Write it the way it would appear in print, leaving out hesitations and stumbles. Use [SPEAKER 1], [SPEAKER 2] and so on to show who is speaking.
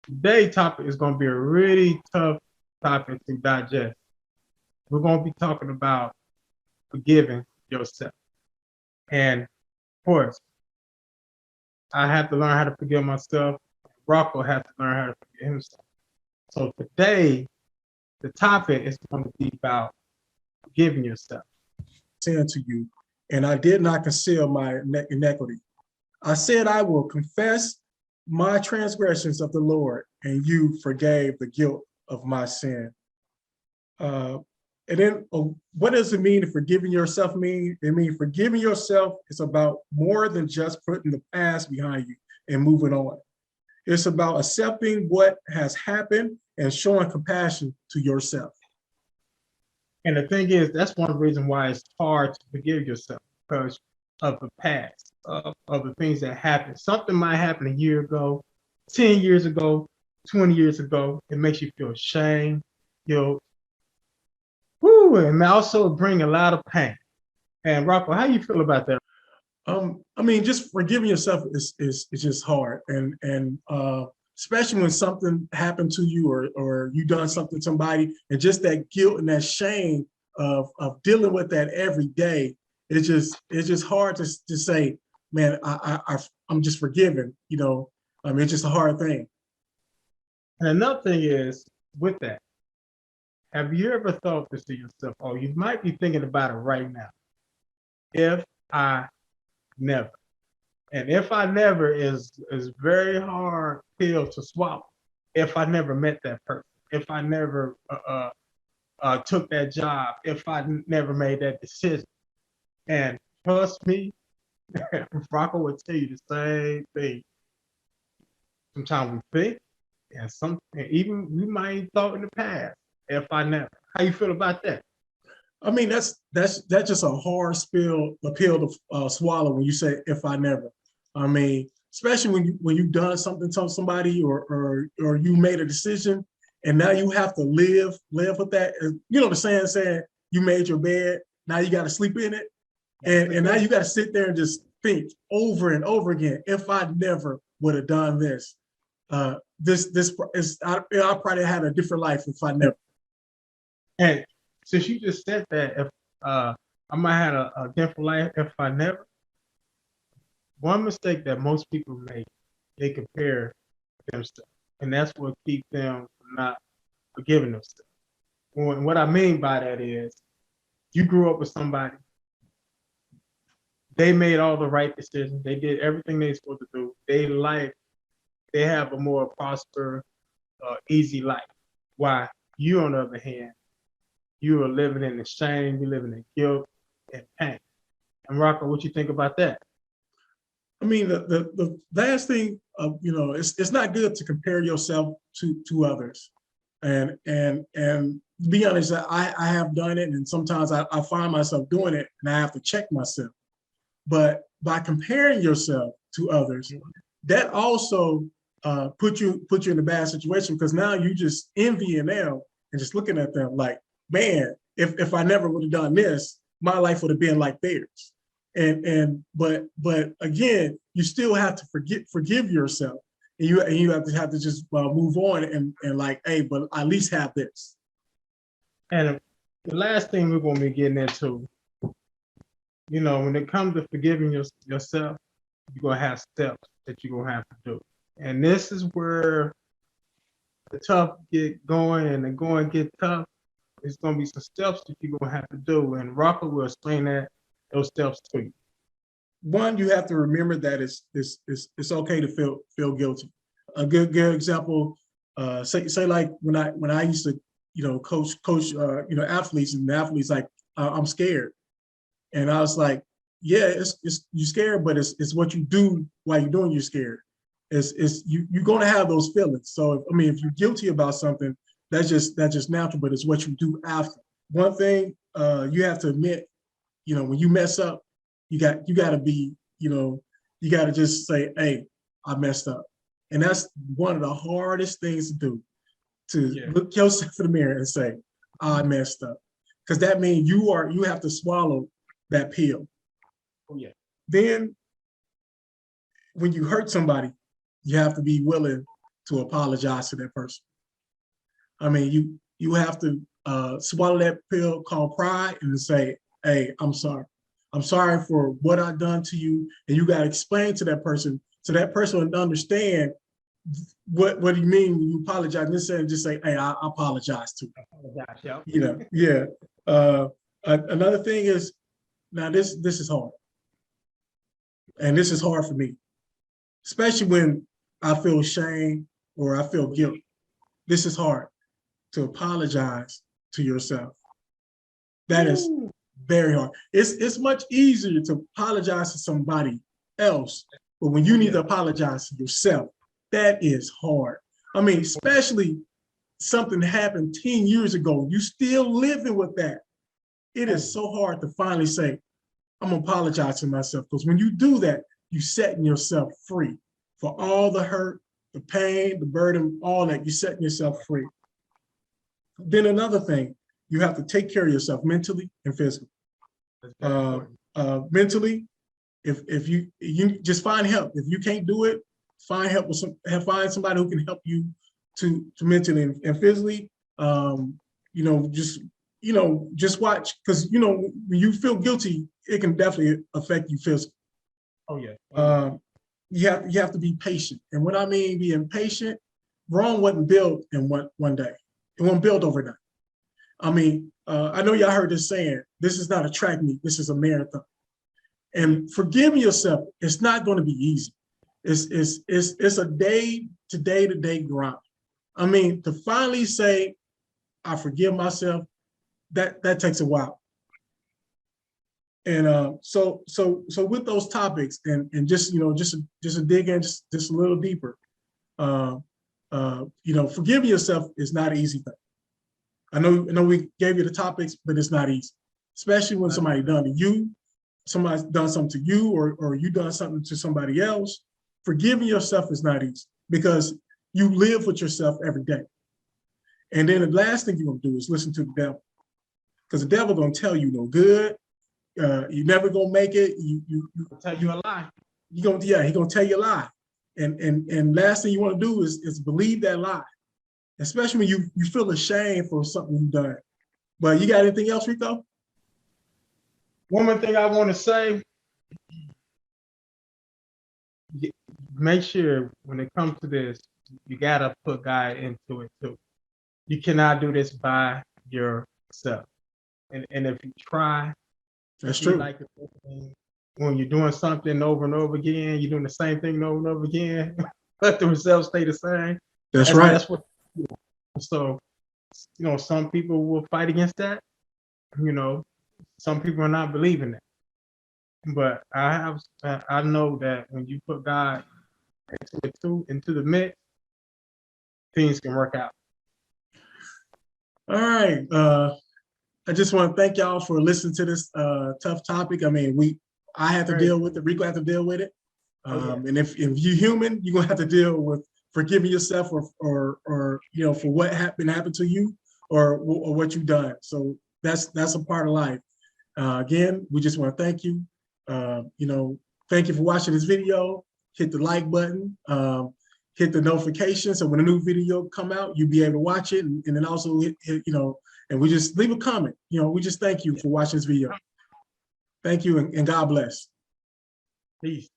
[SPEAKER 1] Today's topic is going to be a really tough topic to digest. We're going to be talking about forgiving yourself. And of course, I have to learn how to forgive myself. Rocco has to learn how to forgive himself. So today, the topic is going to be about forgiving yourself.
[SPEAKER 2] Sin to you, and I did not conceal my iniquity. I said, I will confess my transgressions of the Lord, and you forgave the guilt of my sin. And then what does it mean to forgiving yourself mean? It means forgiving yourself is about more than just putting the past behind you and moving on. It's about accepting what has happened and showing compassion to yourself.
[SPEAKER 1] And the thing is, that's one of the reasons why it's hard to forgive yourself, because of the past, of the things that happened. Something might happen a year ago, 10 years ago, 20 years ago. It makes you feel shame, guilt, and also bring a lot of pain. And Rocco, how you feel about that?
[SPEAKER 2] I mean, just forgiving yourself is just hard, and especially when something happened to you or you done something to somebody, and just that guilt and that shame of dealing with that every day. It's just hard to say, man, I'm just forgiven. I mean, it's just a hard thing.
[SPEAKER 1] And another thing is with that, have you ever thought this to yourself? Oh, you might be thinking about it right now. If I never. And if I never is very hard pill to swallow. If I never met that person, if I never took that job, if I never made that decision. And trust me, Rocco would tell you the same thing. Sometimes we think, and even we might have thought in the past, if I never. How you feel about that?
[SPEAKER 2] I mean, that's just a hard pill to swallow when you say if I never. I mean, especially when you've done something to somebody or you made a decision and now you have to live with that. You know the saying you made your bed, now you got to sleep in it, and now you got to sit there and just think over and over again. If I never would have done this, this is I probably had a different life if I never.
[SPEAKER 1] And since you just said that, if I might have a different life if I never. One mistake that most people make, they compare themselves, and that's what keeps them from not forgiving themselves. And what I mean by that is, you grew up with somebody, they made all the right decisions, they did everything they supposed to do. They have a more prosperous, easy life. Why you, on the other hand, you are living in the shame, you're living in guilt and pain. And Rocco, what you think about that?
[SPEAKER 2] I mean, the last thing, it's not good to compare yourself to others, and to be honest, I have done it, and sometimes I find myself doing it, and I have to check myself. But by comparing yourself to others, that also put you in a bad situation, because now you just envying them and just looking at them like, man, if I never would have done this, my life would have been like theirs. But again, you still have to forgive yourself, and you have to just move on and like, hey, but I at least have this.
[SPEAKER 1] And the last thing we're going to be getting into, when it comes to forgiving yourself, you're going to have steps that you're going to have to do. And this is where the tough get going and the going get tough. It's going to be some steps that you're going to have to do. And Rocco will explain those steps to you.
[SPEAKER 2] One, you have to remember that it's okay to feel guilty. A good example, say like when I used to coach athletes, and the athletes like, I'm scared, and I was like, yeah, it's you're scared, but it's what you do while you're doing you're scared. It's you're gonna have those feelings. So if you're guilty about something, that's just natural, but it's what you do after. One thing you have to admit, when you mess up, you got to be, you got to just say, hey, I messed up. And that's one of the hardest things to do, to look yourself in the mirror and say, I messed up. Because that means you have to swallow that pill.
[SPEAKER 1] Oh, yeah.
[SPEAKER 2] Then when you hurt somebody, you have to be willing to apologize to that person. I mean, you have to swallow that pill called pride and say, hey, I'm sorry. I'm sorry for what I've done to you. And you got to explain to that person so that person will understand what do you mean when you apologize. Instead of just say, hey, I apologize to you.
[SPEAKER 1] Apologize, yeah.
[SPEAKER 2] You know, yeah. Another thing is, now this is hard. And this is hard for me, especially when I feel shame or I feel guilt. This is hard to apologize to yourself. That is very hard. It's much easier to apologize to somebody else, but when you need to apologize to yourself, that is hard. I mean, especially something happened 10 years ago, you still living with that. It is so hard to finally say, I'm gonna apologize to myself, because when you do that, you setting yourself free for all the hurt, the pain, the burden, all that. You're setting yourself free. Then another thing, you have to take care of yourself mentally and physically. Mentally, if you just find help. If you can't do it, find help with find somebody who can help you to mentally and physically. Just watch, because when you feel guilty, it can definitely affect you physically.
[SPEAKER 1] Oh yeah.
[SPEAKER 2] You have to be patient, and what I mean being patient, Rome wasn't built in one day. It wasn't built overnight. I mean, I know y'all heard this saying, this is not a track meet, this is a marathon. And forgiving yourself, it's not going to be easy. It's a day-to-day grind. I mean, to finally say, I forgive myself, that takes a while. And so with those topics and just to dig in just a little deeper, forgiving yourself is not an easy thing. I know we gave you the topics, but it's not easy, especially when somebody done to you, somebody's done something to you, or you done something to somebody else. Forgiving yourself is not easy because you live with yourself every day. And then the last thing you're gonna do is listen to the devil, because the devil gonna tell you no good. You're never gonna make it. You
[SPEAKER 1] tell you a lie.
[SPEAKER 2] He gonna tell you a lie. And last thing you want to do is believe that lie, especially when you feel ashamed for something you've done. But you got anything else, Rico?
[SPEAKER 1] One more thing I want to say, make sure when it comes to this, you gotta put God into it too. You cannot do this by yourself. And if you try,
[SPEAKER 2] that's true.
[SPEAKER 1] Like when you're doing something over and over again, you're doing the same thing over and over again, but the results stay the same.
[SPEAKER 2] That's right.
[SPEAKER 1] That's what. So, some people will fight against that. Some people are not believing that. But I know that when you put God into the mix, things can work out.
[SPEAKER 2] All right. I just want to thank y'all for listening to this tough topic. I mean, I have to deal with it. Rico have to deal with it. And if you're human, you're gonna have to deal with forgiving yourself or for what happened to you or what you've done. So that's a part of life. Again, we just want to thank you. Thank you for watching this video. Hit the like button. Hit the notification so when a new video come out, you'll be able to watch it. And then also hit and we just leave a comment. We just thank you for watching this video. Thank you and God bless.
[SPEAKER 1] Peace.